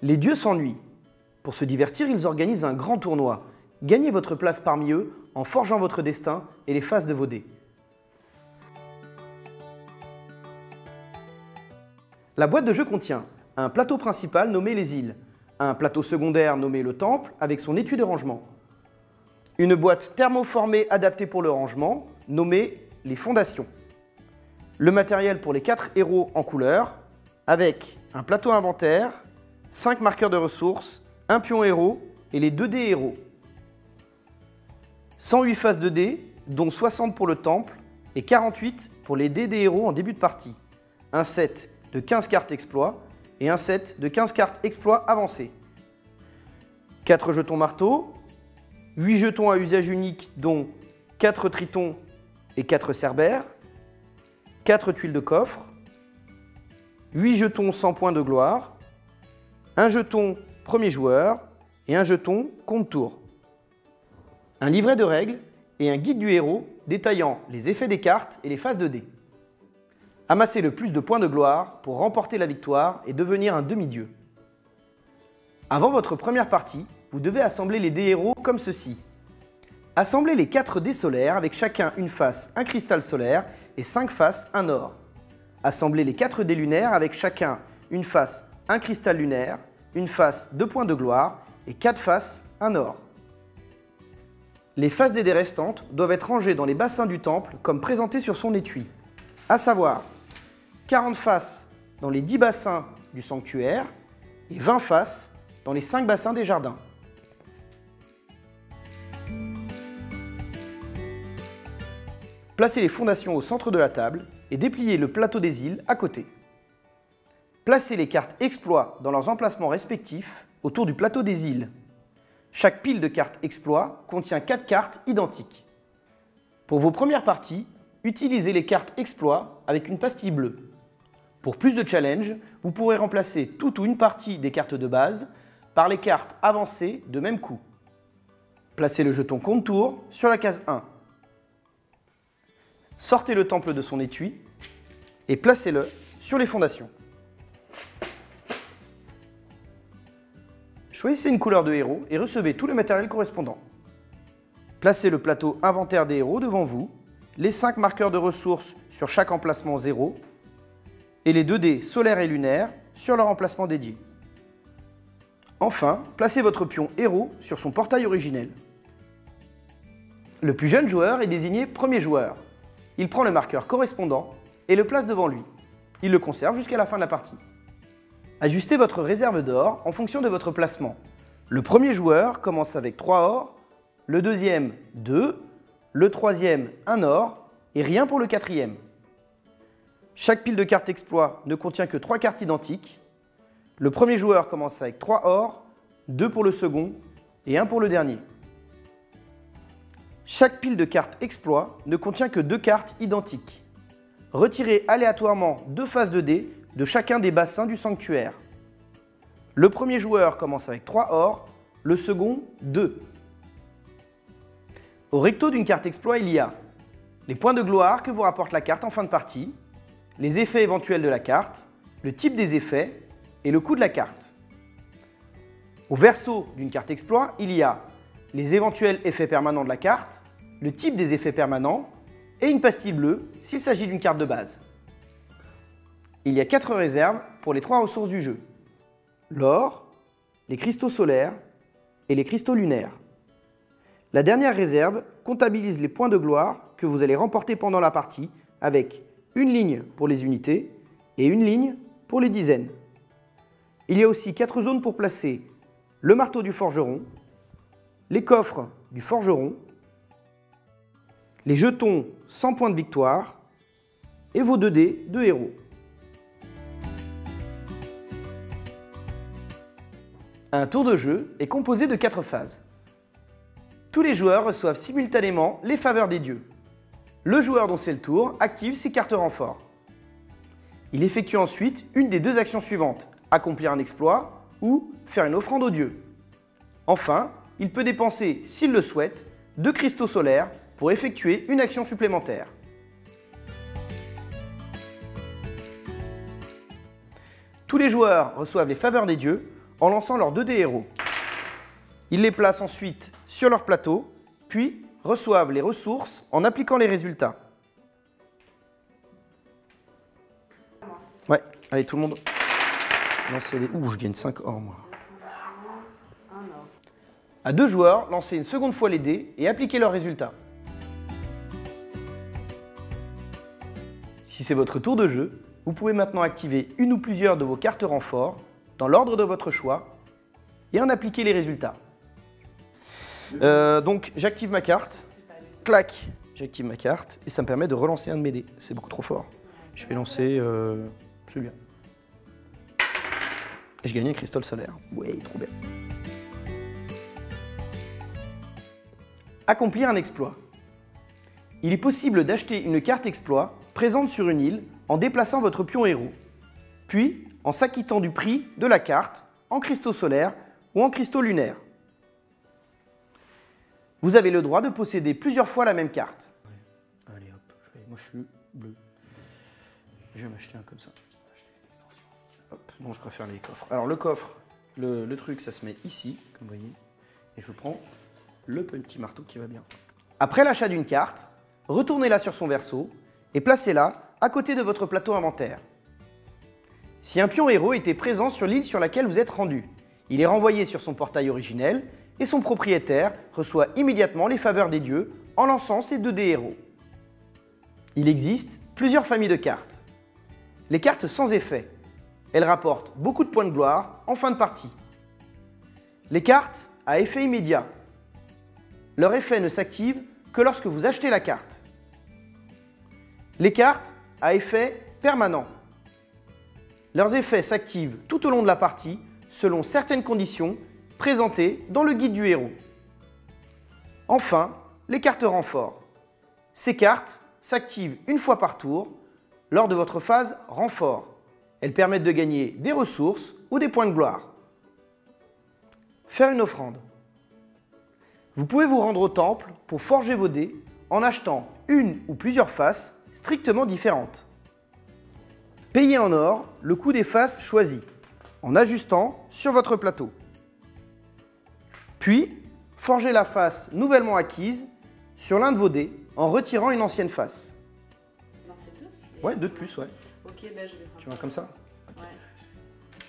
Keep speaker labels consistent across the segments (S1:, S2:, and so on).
S1: Les dieux s'ennuient. Pour se divertir, ils organisent un grand tournoi. Gagnez votre place parmi eux en forgeant votre destin et les faces de vos dés. La boîte de jeu contient un plateau principal nommé les îles, un plateau secondaire nommé le temple avec son étui de rangement, une boîte thermoformée adaptée pour le rangement nommée les fondations, le matériel pour les 4 héros en couleur avec un plateau inventaire, 5 marqueurs de ressources, un pion héros et les 2 dés héros. 108 faces de dés, dont 60 pour le temple et 48 pour les dés des héros en début de partie. Un set de 15 cartes exploits et un set de 15 cartes exploits avancées. 4 jetons marteau, 8 jetons à usage unique dont 4 tritons et 4 cerbères, 4 tuiles de coffre, 8 jetons 100 points de gloire, un jeton premier joueur et un jeton compte tour. Un livret de règles et un guide du héros détaillant les effets des cartes et les phases de dés. Amassez le plus de points de gloire pour remporter la victoire et devenir un demi-dieu. Avant votre première partie, vous devez assembler les dés héros comme ceci. Assemblez les 4 dés solaires avec chacun une face un cristal solaire et 5 faces un or. Assemblez les 4 dés lunaires avec chacun une face un cristal lunaire, une face 2 points de gloire et 4 faces un or. Les faces des dés restantes doivent être rangées dans les bassins du temple comme présenté sur son étui, à savoir 40 faces dans les 10 bassins du sanctuaire et 20 faces dans les 5 bassins des jardins. Placez les fondations au centre de la table et dépliez le plateau des îles à côté. Placez les cartes exploits dans leurs emplacements respectifs autour du plateau des îles. Chaque pile de cartes exploits contient 4 cartes identiques. Pour vos premières parties, utilisez les cartes exploits avec une pastille bleue. Pour plus de challenge, vous pourrez remplacer toute ou une partie des cartes de base par les cartes avancées de même coup. Placez le jeton compte tour sur la case 1. Sortez le temple de son étui et placez-le sur les fondations. Choisissez une couleur de héros et recevez tout le matériel correspondant. Placez le plateau inventaire des héros devant vous, les 5 marqueurs de ressources sur chaque emplacement 0 et les 2 dés solaires et lunaires sur leur emplacement dédié. Enfin, placez votre pion héros sur son portail originel. Le plus jeune joueur est désigné premier joueur. Il prend le marqueur correspondant et le place devant lui. Il le conserve jusqu'à la fin de la partie. Ajustez votre réserve d'or en fonction de votre placement. Le premier joueur commence avec 3 ors, le deuxième 2, le troisième 1 or et rien pour le quatrième. Chaque pile de cartes exploit ne contient que 3 cartes identiques. Le premier joueur commence avec 3 ors, 2 pour le second et 1 pour le dernier. Chaque pile de cartes exploit ne contient que 2 cartes identiques. Retirez aléatoirement 2 faces de dés de chacun des bassins du sanctuaire. Le premier joueur commence avec 3 ors, le second 2. Au recto d'une carte exploit, il y a les points de gloire que vous rapporte la carte en fin de partie, les effets éventuels de la carte, le type des effets et le coût de la carte. Au verso d'une carte exploit, il y a les éventuels effets permanents de la carte, le type des effets permanents et une pastille bleue s'il s'agit d'une carte de base. Il y a 4 réserves pour les 3 ressources du jeu: l'or, les cristaux solaires et les cristaux lunaires. La dernière réserve comptabilise les points de gloire que vous allez remporter pendant la partie avec une ligne pour les unités et une ligne pour les dizaines. Il y a aussi 4 zones pour placer le marteau du forgeron, les coffres du forgeron, les jetons 100 points de victoire et vos 2 dés de héros. Un tour de jeu est composé de 4 phases. Tous les joueurs reçoivent simultanément les faveurs des dieux. Le joueur dont c'est le tour active ses cartes renforts. Il effectue ensuite une des 2 actions suivantes, accomplir un exploit ou faire une offrande aux dieux. Enfin, il peut dépenser, s'il le souhaite, 2 cristaux solaires pour effectuer une action supplémentaire. Tous les joueurs reçoivent les faveurs des dieux en lançant leurs 2 dés héros. Ils les placent ensuite sur leur plateau, puis reçoivent les ressources en appliquant les résultats. Ouais, allez tout le monde. Lancez les... Ouh, je gagne 5 or moi. À 2 joueurs, lancez une seconde fois les dés et appliquez leurs résultats. Si c'est votre tour de jeu, vous pouvez maintenant activer une ou plusieurs de vos cartes renforts dans l'ordre de votre choix et en appliquer les résultats. Donc j'active ma carte, clac, j'active ma carte et ça me permet de relancer un de mes dés. C'est beaucoup trop fort. Je vais lancer celui-là. Et je gagne un cristal solaire. Ouais, trop bien. Accomplir un exploit. Il est possible d'acheter une carte exploit présente sur une île en déplaçant votre pion héros, puis en s'acquittant du prix de la carte en cristaux solaires ou en cristaux lunaires. Vous avez le droit de posséder plusieurs fois la même carte. Allez hop, moi je suis bleu. Je vais m'acheter un comme ça. Hop, non, je préfère les coffres. Alors le coffre, le truc, ça se met ici, comme vous voyez. Et je prends le petit marteau qui va bien. Après l'achat d'une carte, retournez-la sur son verso et placez-la à côté de votre plateau inventaire. Si un pion héros était présent sur l'île sur laquelle vous êtes rendu, il est renvoyé sur son portail originel et son propriétaire reçoit immédiatement les faveurs des dieux en lançant ses 2 dés héros. Il existe plusieurs familles de cartes. Les cartes sans effet. Elles rapportent beaucoup de points de gloire en fin de partie. Les cartes à effet immédiat. Leur effet ne s'active que lorsque vous achetez la carte. Les cartes à effet permanent. Leurs effets s'activent tout au long de la partie selon certaines conditions présentées dans le guide du héros. Enfin, les cartes renforts. Ces cartes s'activent une fois par tour lors de votre phase renfort. Elles permettent de gagner des ressources ou des points de gloire. Faire une offrande. Vous pouvez vous rendre au temple pour forger vos dés en achetant une ou plusieurs faces strictement différentes. Payez en or le coût des faces choisies en ajustant sur votre plateau. Puis, forgez la face nouvellement acquise sur l'un de vos dés en retirant une ancienne face.
S2: Non, c'est 2 ?
S1: Ouais, 2 de plus, ouais.
S2: Ok, ben je vais prendre
S1: Tu vois comme ça? Okay.
S2: Ouais.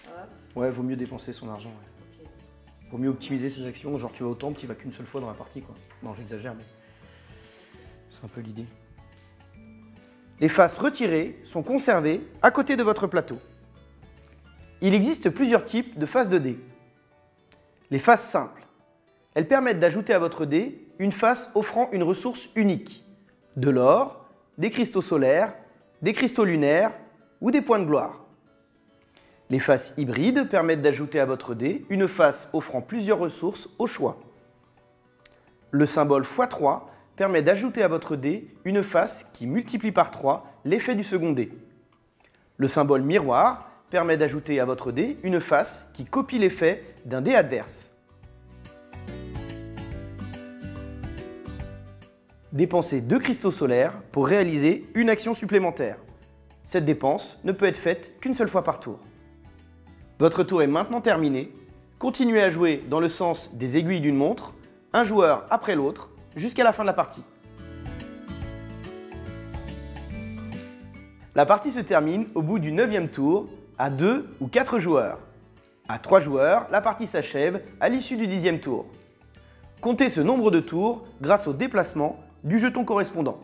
S2: Hop.
S1: Ouais, vaut mieux dépenser son argent. Ouais.
S2: Ok.
S1: Vaut mieux optimiser ses actions. Genre, tu vas au temple, tu vas qu'une seule fois dans la partie, quoi. Non, j'exagère, mais c'est un peu l'idée. Les faces retirées sont conservées à côté de votre plateau. Il existe plusieurs types de faces de dés. Les faces simples. Elles permettent d'ajouter à votre dé une face offrant une ressource unique. De l'or, des cristaux solaires, des cristaux lunaires ou des points de gloire. Les faces hybrides permettent d'ajouter à votre dé une face offrant plusieurs ressources au choix. Le symbole x3 permet d'ajouter à votre dé une face qui multiplie par 3 l'effet du second dé. Le symbole miroir permet d'ajouter à votre dé une face qui copie l'effet d'un dé adverse. Dépensez 2 cristaux solaires pour réaliser une action supplémentaire. Cette dépense ne peut être faite qu'une seule fois par tour. Votre tour est maintenant terminé. Continuez à jouer dans le sens des aiguilles d'une montre, un joueur après l'autre, jusqu'à la fin de la partie. La partie se termine au bout du 9e tour, à 2 ou 4 joueurs. À 3 joueurs, la partie s'achève à l'issue du 10e tour. Comptez ce nombre de tours grâce au déplacement du jeton correspondant.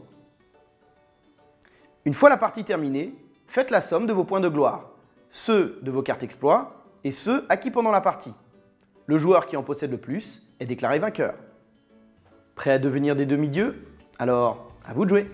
S1: Une fois la partie terminée, faites la somme de vos points de gloire, ceux de vos cartes exploits et ceux acquis pendant la partie. Le joueur qui en possède le plus est déclaré vainqueur. Prêt à devenir des demi-dieux? Alors, à vous de jouer!